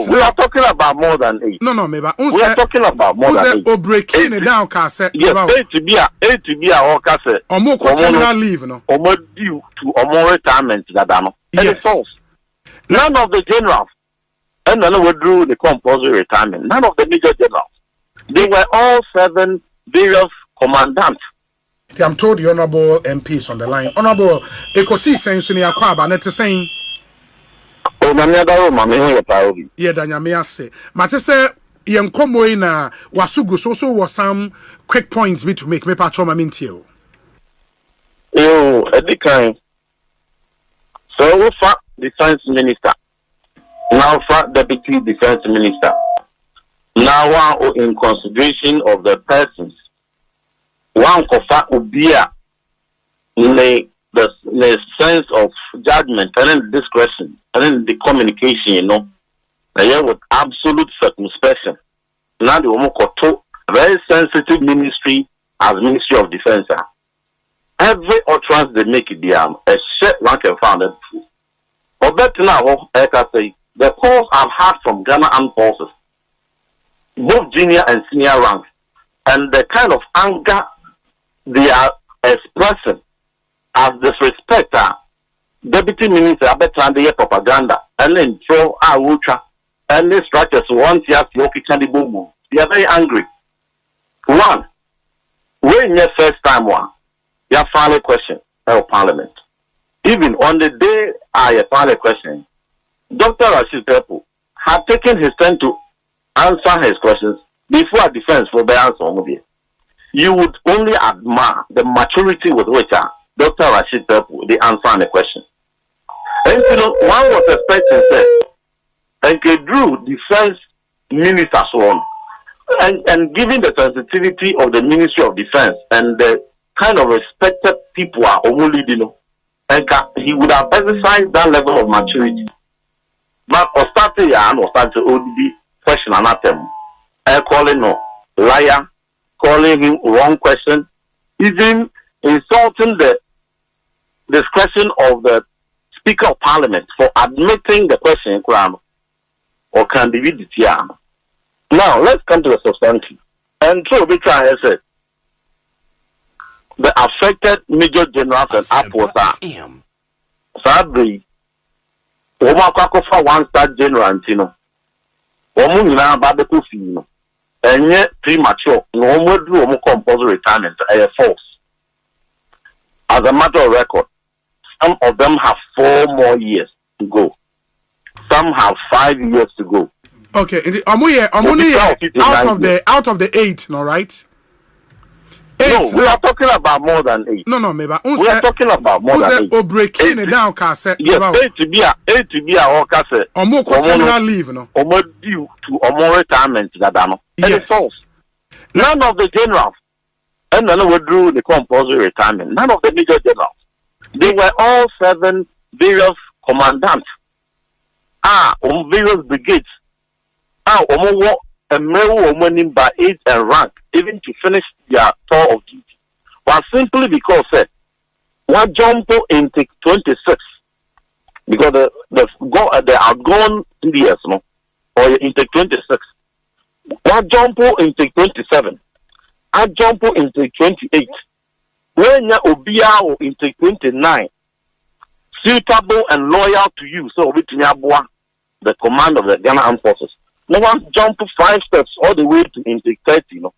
No, we are talking about more than 8. No, maybe. We are talking about more than 8. O breaking it down, Cassette. Yes, 8 to be a cassette. Or more terminal leave, no? Or more due to or more retirement that I know. And it's false. None of the generals, and none withdrew the compulsory retirement. None of the major generals. They were all 7 various commandants. I'm told the honorable MPs on the line. Honorable Ekosiisen Sunia Kwaba, net saying. Oh, Nanyadaro, Mammy, Paobi. Yeah, Danyamea say. Matese, Yankomo in Wasugu, so was some quick points me to make me part of my mintio. Oh, at the kind. So, we fought defense minister. Now, fought deputy defense minister. Now, in consideration of the persons. One kofa ubia the sense of judgment and then discretion and then the communication, you know, with absolute circumspection. Now the woman koto very sensitive ministry as Ministry of Defense. Every utterance they make it a shit rank and found it. But better now, I can say the calls I've had from Ghana Armed Forces, both junior and senior ranks, and the kind of anger they are expressing as disrespect deputy minister abetande propaganda and then throw ultra and the structures once you have to they are very angry. One, when your first time one, you file a question of parliament. Even on the day I file a question, Dr. Rashid Tepu had taken his time to answer his questions before a defense for the answer. You would only admire the maturity with which Dr. Rashid Tepu they answer the question. And you know, one was expecting that and drew defense ministers on and given the sensitivity of the Ministry of Defense and the kind of respected people are only, you know, and he would have exercised that level of maturity. But Ostati and Ostati ODB question anatem, calling no liar, calling him wrong question, even insulting the discretion of the Speaker of Parliament for admitting the question or can be the TR. Now let's come to the substantive. And so I said the affected major generals and upwards sadly, Omakwakofa 1-star general Antino. Omuna Babeku Fino. And yet premature, no more do compulsory retirement a false. As a matter of record, some of them have 4 more years to go. Some have 5 years to go. Okay, out of the 8, no right? 8. No, we are talking about more than 8. No, maybe. We are talking about more than 8. O breaking it down, cassette. Yes, 8 to be a cassette. Or more terminal leave, no? Or more due to or more retirement that I know. And it's false. None of the generals, and none withdrew the compulsory retirement. None of the major generals. They were all 7 various commandants. On various brigades. A male woman by age and rank, even to finish their tour of duty, was simply because one jump intake 26 because the outgone years, no, or intake 26. One jump intake 27. I jump intake 28. When you obia intake 29, suitable and loyal to you, so with the command of the Ghana Armed Forces. No one jump 5 steps all the way to intake 30, you know.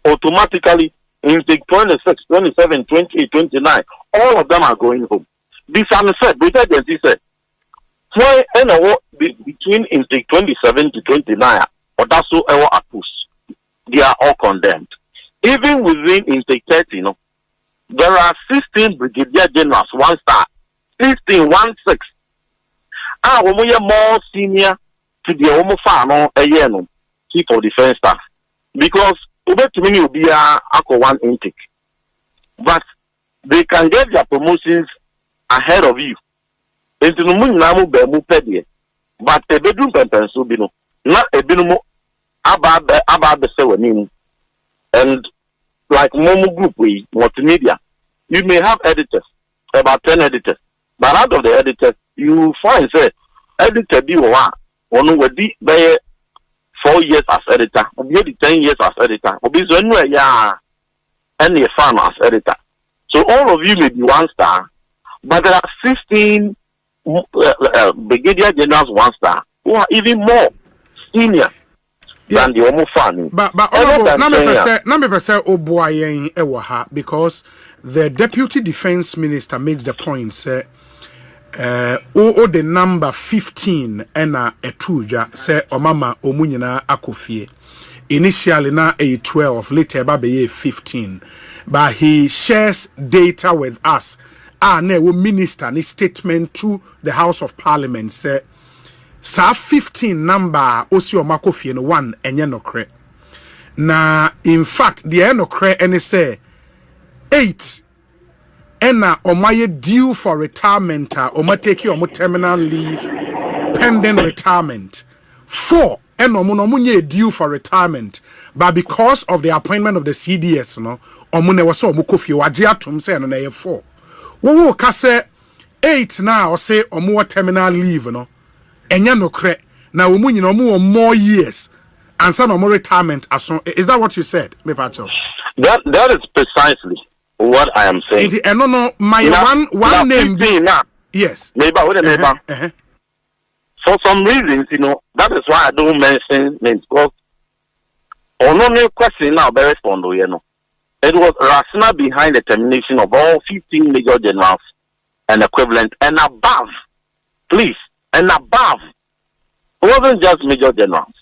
Automatically, intake 26, 27, 28, 29, all of them are going home. This is said, but agency said, why between intake 27 to 29, or that's so they are all condemned. Even within intake 30, you know, there are 16 brigadier generals, 1-star, 16, 1-6. When we are more senior to the Omofano, chief of defense staff, because Ubetumi will be a 1 intake, but they can get their promotions ahead of you. Into the moon namu bemu pedie, but a bedroom pensubino, not a binumo about the sewenim, and like Momo Group, we multimedia, you may have editors, about 10 editors, but out of the editors, you find editor be one. One would be by 4 years as editor, or maybe 10 years as editor, or be so yeah, any fan as editor. So all of you may be 1 star, but there are 16 brigadier generals 1 star who are even more senior than the Omo fan. But number percent Obuayen Ewaha, because the deputy defense minister makes the point say the number 15 ena etuja say omama omunyina akofie. Initially na a 12, later babe 15. But he shares data with us. Ne wo minister ni statement to the House of Parliament say sa 15 number osi omakofie no 1 enye nokre. Na in fact the enokre ene say 8 ena omaye due for retirement omateki omo terminal leave pending retirement. 4 ena omunye due for retirement, but because of the appointment of the CDS no omune waso omukofie waje atom say no na ye 4. Wo ka say 8 now say omo terminal leave no enya nokre na omunyi no omo more years and some more retirement aso. Is that what you said, me pacho? That is precisely what I am saying. No, my one name now. Yes. Neighbor, what a neighbor. For some reasons, that is why I don't mention names, because no question now be respond, It was rationale behind the termination of all 15 major generals and equivalent and above. Please, and above. It wasn't just major generals.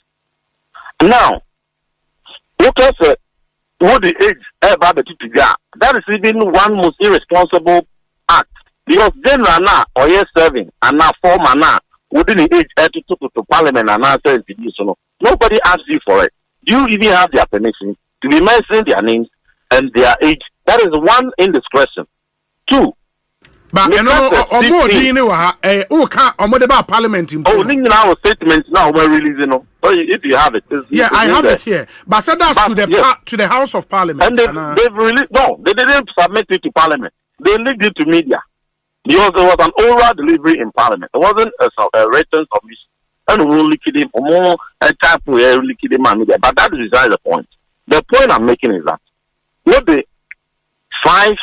Now, look at what the age that is even one most irresponsible act. Because general now or year serving and now former now within the age to parliament and now say nobody asks you for it. You even have their permission to be mentioning their names and their age. That is one indiscretion. 2. But parliament now statements now we're releasing. So if you have it, yeah, I have it here. But said that's to the House of Parliament. And they've released. No, they didn't submit it to Parliament. They leaked it to media because there was an oral delivery in Parliament. It wasn't a written submission. And we will leak it in more a type of leak it in media. But that is beside the point. The point I'm making is that what the 5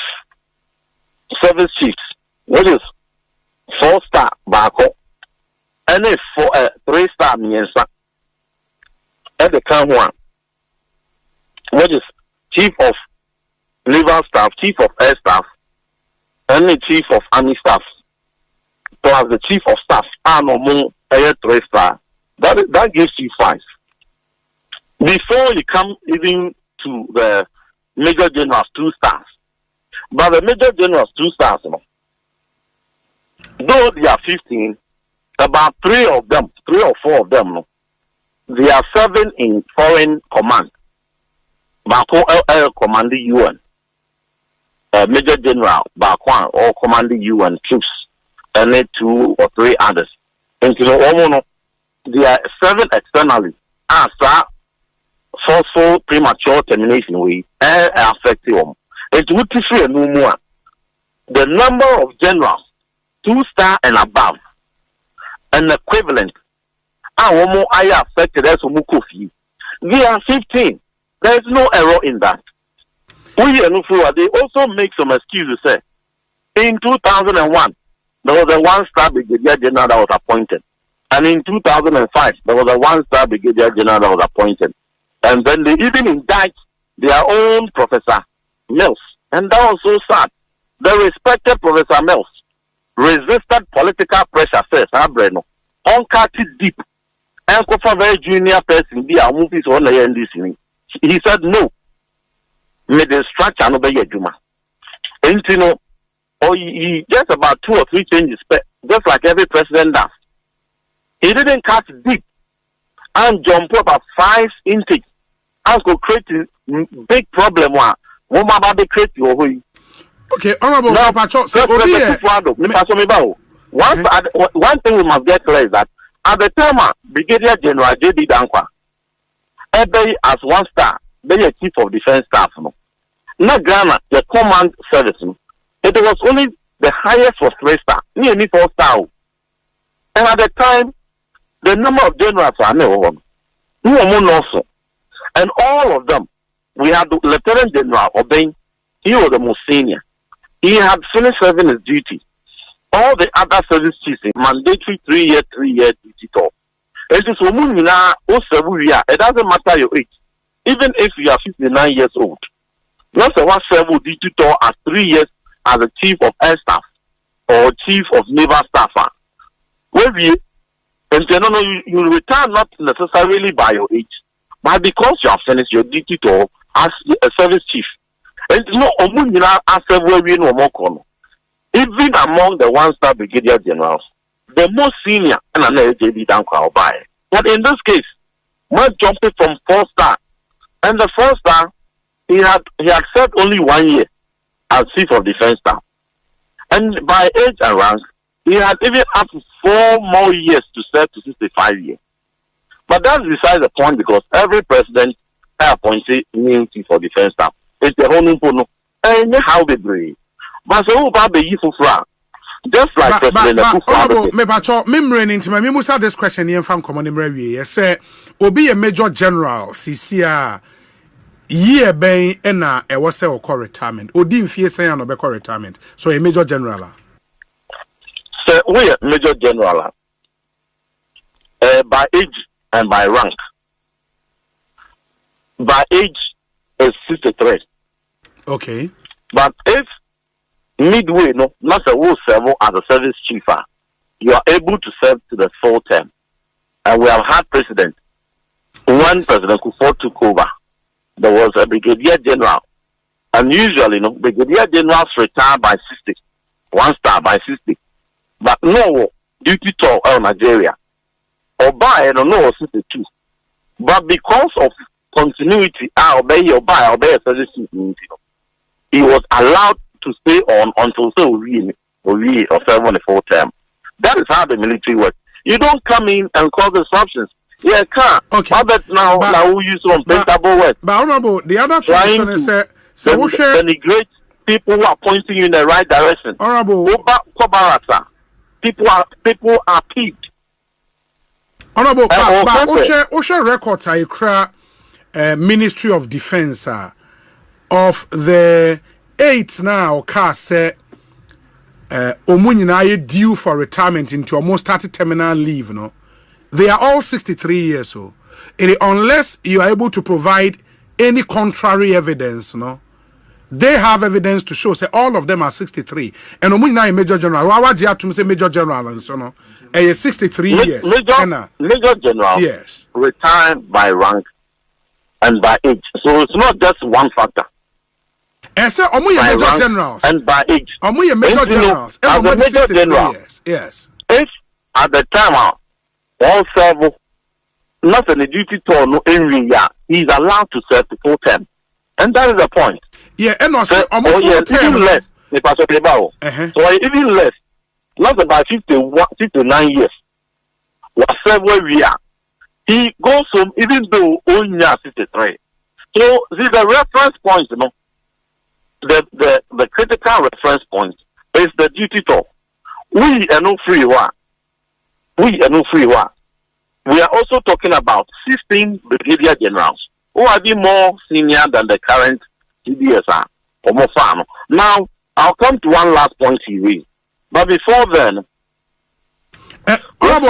service chiefs, what is 4-star Bako, and a 3-star Miensa, and the current one, what is chief of naval staff, chief of air staff, and the chief of army staff, plus the chief of staff, and no more 3-star. That gives you 5. Before you come even to the major generals 2 stars, but the major generals 2 stars, though they are 15, about 3 or 4 of them, they are serving in foreign command. Bako commanding UN, Major General Bakwan or commanding UN troops, and then 2 or 3 others. And they are serving externally as forceful premature termination way affecting them. It would be no more. The number of generals 2-star and above, an equivalent, I affected as Mukofi. They are 15. There is no error in that. They also make some excuses. In 2001, there was a 1-star brigadier general that was appointed. And in 2005, there was a 1-star brigadier general that was appointed. And then they even indict their own Professor Mills. And that was so sad. The respected Professor Mills resisted political pressure first, uncut deep, and for very junior person, be a movie on the NDC. He said no. May the structure no be Juma. And he just about 2 or 3 changes, just like every president does. He didn't cut deep and jump up at 5 intakes and go create a big problem. What about the create your way? Okay, Honorable Pacho, one thing we must get clear is that at the time, Brigadier General J.D. Dankwa, everybody as 1-star, they are chief of defense staff. Not Ghana, the command service. It was only the highest was 3-star, nearly 4-star. And at the time, the number of generals are no also. And all of them, we had the Lieutenant General Obeng, he was the most senior. He had finished serving his duty. All the other service chiefs, mandatory 3-year duty tour. It is it doesn't matter your age. Even if you are 59 years old. Not a one serve duty tour as 3 years as a chief of air staff or chief of naval staff. Where you retire not necessarily by your age, but because you have finished your duty tour as a service chief. And no even among the 1-star brigadier generals, the most senior and but in this case, we're jumping from 4-star, and the 4-star he had served only 1 year as chief of defense staff, and by age and rank, he had even up to 4 more years to serve to 65 years. But that's beside the point because every president appointed new chief of defense staff. It's the whole no and how they breathe. But so just like President me musa this question here from common review. Say obi a major general CCR year ben ena e was say or retirement. Odi mfie say an obeko retirement. So a major general. So we are major general by age and by rank. By age is 63. Okay. But if midway, no, not a whole serve as a service chief, you are able to serve to the full term. And we have had president. When President Kufuor took over, there was a brigadier general. And usually, no, brigadier generals retire by 60. 1-star by 60. But no duty tour Nigeria. Or by, no, 62. But because of continuity, obey a service chief. He was allowed to stay on until we or serve on a full term. That is how the military works. You don't come in and cause disruptions. Yeah, can't. Okay. But now we use some paintable words. But honorable, the other thing is so we denigrate people who are pointing you in the right direction. Honorable, people are peeved. Honorable, but Osha records I Ministry of Defense of the 8 now car say omunyina due for retirement into almost 30 terminal leave, no. They are all 63 years old. Unless you are able to provide any contrary evidence, no. They have evidence to show say all of them are 63. And omunyina major general. What you have to say major general and so no. 63 years. Major general. Yes. Retired by rank and by age. So it's not just one factor. And say major generals and by age. Major generals. As a major general, yes. If at the time all serve not in the duty tour no area, he is allowed to serve the full term. And that is the point. Yeah, and also even less. So even less, not about 59 years. What serve where we are. He goes home even though only 63. So this is the reference point, you know. The critical reference point is the duty tour. We are no free one. We are also talking about 16 brigadier generals who are more senior than the current CDSR or more farm. Now, I'll come to one last point here. But before then, and within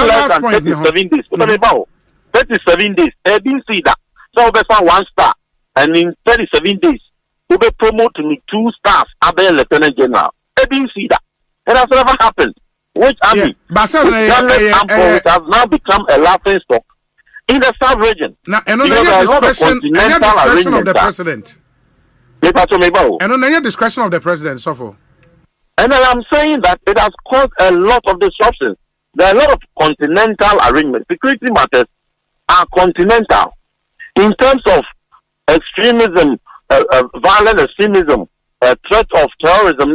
less than 37 days, 37 days, I didn't see that. So we found 1-star. And in 37 days, we will promote to 2 stars, Abe Lieutenant General. I didn't see that. It has never happened. Which army? It has now become a laughing stock in the South region. Now, and on the discretion of the president. And on the discretion of the president, so and then I'm saying that it has caused a lot of disruptions. There are a lot of continental arrangements. Security matters are continental in terms of extremism, violent extremism, threat of terrorism.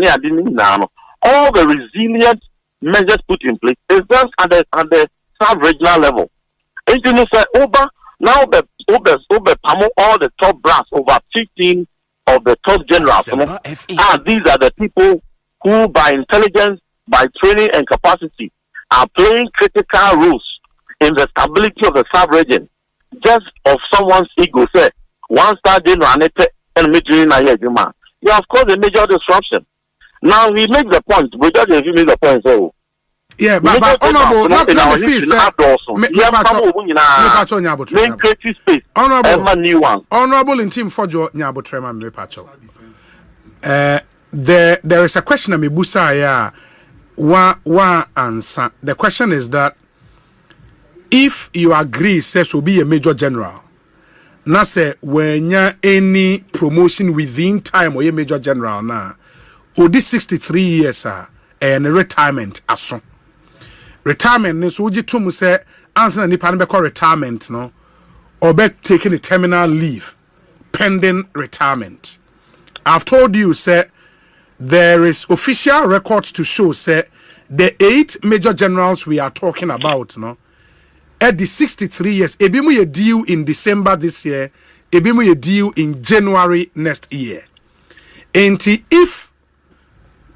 All the resilient measures put in place is just at the sub-regional level. And you know, say, now all the top brass, over 15 of the top generals, these are the people who, by intelligence, by training and capacity, are playing critical roles in the stability of the sub-region, just of someone's ego. Say, one star general and military na yejuma. You have caused a major disruption. Now he makes the point. We just give me the point. So yeah, but honorable, not the fees. Main creative space. Honorable, new one. Honorable Ntim Fordjour Nyabotrema Mepacho. There is a question of Mibusa ya wa answer. The question is that if you agree, says will be a major general. Now say when you any promotion within time or a major general now, or this 63 years and retirement aso. Retirement is would you to say answer any pan call retirement no or be taking a terminal leave pending retirement. I've told you say there is official records to show say the 8 major generals we are talking about no at the 63 years ebimu ye due in December this year, ebimu ye due in January next year. And if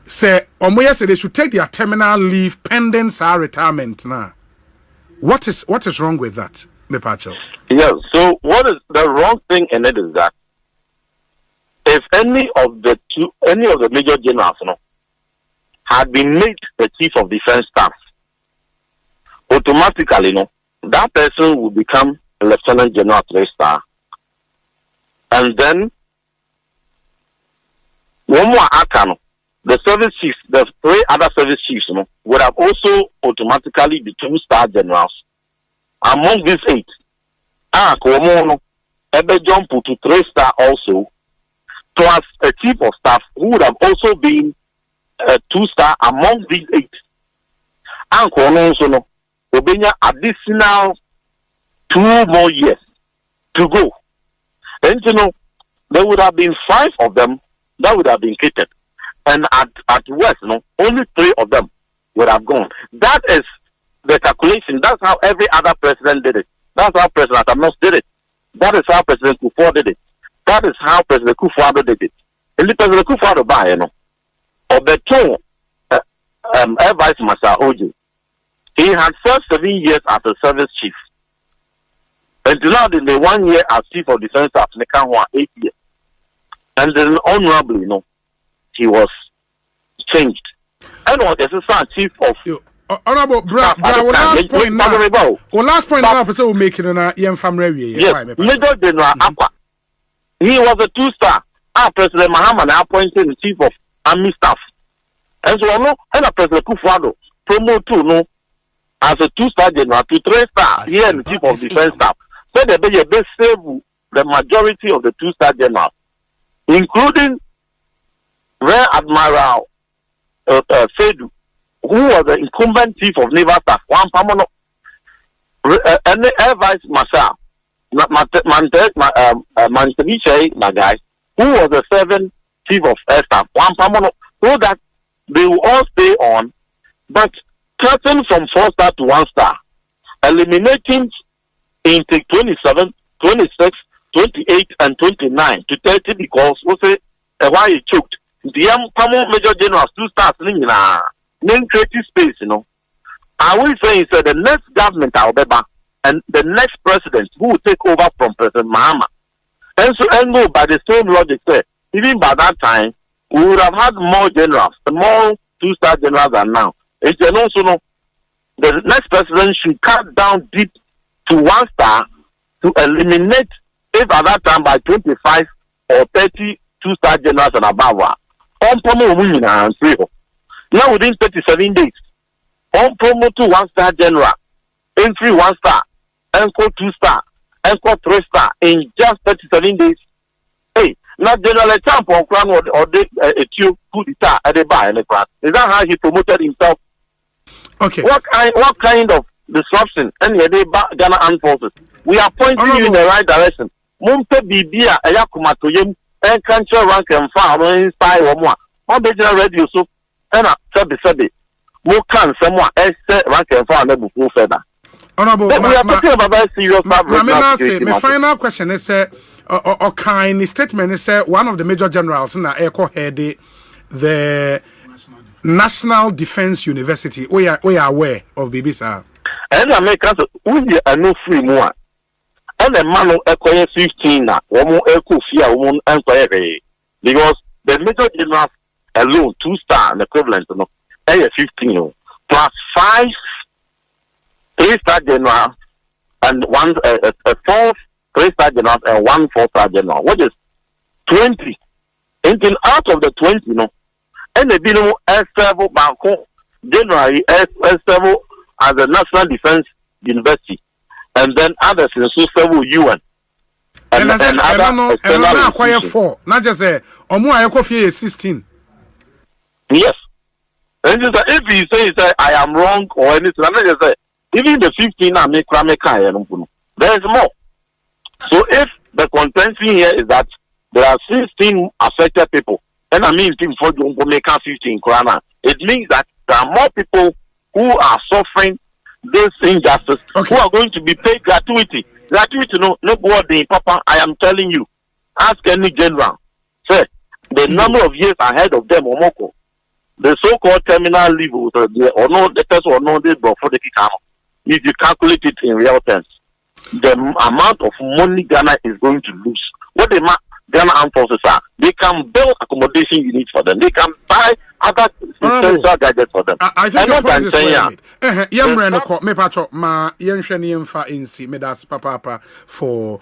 say omoya say they should take their terminal leave pending our retirement now, what is wrong with that, Mepacho? Yes, so what is the wrong thing in it is that if any of the major generals had been made the chief of defense staff, automatically that person will become a lieutenant general 3-star. And then one more akano, the service chiefs, the 3 other service chiefs would have also automatically be 2-star generals. Among these 8, Komono ebe jump to 3-star also, plus a chief of staff who would have also been a 2-star among these 8. And Kono also Obenya additional 2 more years to go. And there would have been 5 of them that would have been catered. And at worst, only 3 of them would have gone. That is the calculation. That's how every other president did it. That's how President Amos did it. That is how President Kufuor did it. That is how President Kufuor did it. And the President Kufuor by or the 2 Air Vice Marshal Oji. He had served 7 years as a service chief. Until now, in the 1 year as chief of defense staff, 8 years. And then honorably, he was changed. And was assistant chief of. Honorable, last point now, person will make it in a young family. Yes, Major General Akwa. He was a 2-star. President Mahama appointed the chief of army staff. And so, President Kufuor promote to as a 2-star general to 3-star here in the chief of defense staff. So they best save the majority of the 2-star generals, including Rear Admiral Fedu, who was the incumbent chief of naval staff, and the Air Vice Marshal Manteviche Nagai, who was the 7th chief of air staff, so that they will all stay on, but cutting from 4-star to 1-star, eliminating intake 27, 26, 28, and 29 to 30 because we say why he choked. The major generals 2-stars name creative space, I will say is the next government and the next president who will take over from President Mahama. And so and go by the same logic, even by that time we would have had more generals, more 2-star generals than now. It's also the next president should cut down deep to 1-star to eliminate, if at that time by 25 or 30 2-star generals and above. Now within 37 days, on promo to 1-star general, entry 1-star, encore 2-star, encore 3-star in just 37 days. Hey, not General Champ or Crown or a two good at the bar in the class. Is that how he promoted himself? Okay. What kind of disruption and Ghana Armed Forces? We are pointing you in the right direction. Mumpe Bibia, Ayakumatoyem, and country rank and file inspire or more. On the general radio so and a Sabi. More can someone else rank and file never go further. Honorable, we are talking about very serious my final question is or kind statement is one of the major generals in the Echo head the National Defense University. We are aware of BBC. And Americans who are no free more. And the man who acquire 15 now, woman echo fear woman empire because the major generals alone 2-star and equivalent no 15 plus 5 3-star general and one a 4th 3-star general and 1 4-star general, which is 20. And then out of the 20, and the minimum S7 Banco generally S7 as a National Defense University, and then others in several UN. And I acquire 4. Not just say, or 16. Yes. And if he says that I am wrong or anything, I'm not just say, even the 15 I make there is more. So if the contention here is that there are 16 affected people, and I mean Ntim Fordjour make 15 krana, it means that there are more people who are suffering this injustice, who are going to be paid gratuity. Gratuity, no word, Papa, I am telling you. Ask any general. Say, the number of years ahead of them, Omoko, the so-called terminal leave, or no, the person or no, this before the kick. If you calculate it in real terms, the amount of money Ghana is going to lose. What the Ghana armed forces are, they can build accommodation units for them. They can buy other essential gadgets for them. I think your point is well. Yamre no me pacho ma yenhwe ne yemfa ensi me das papa for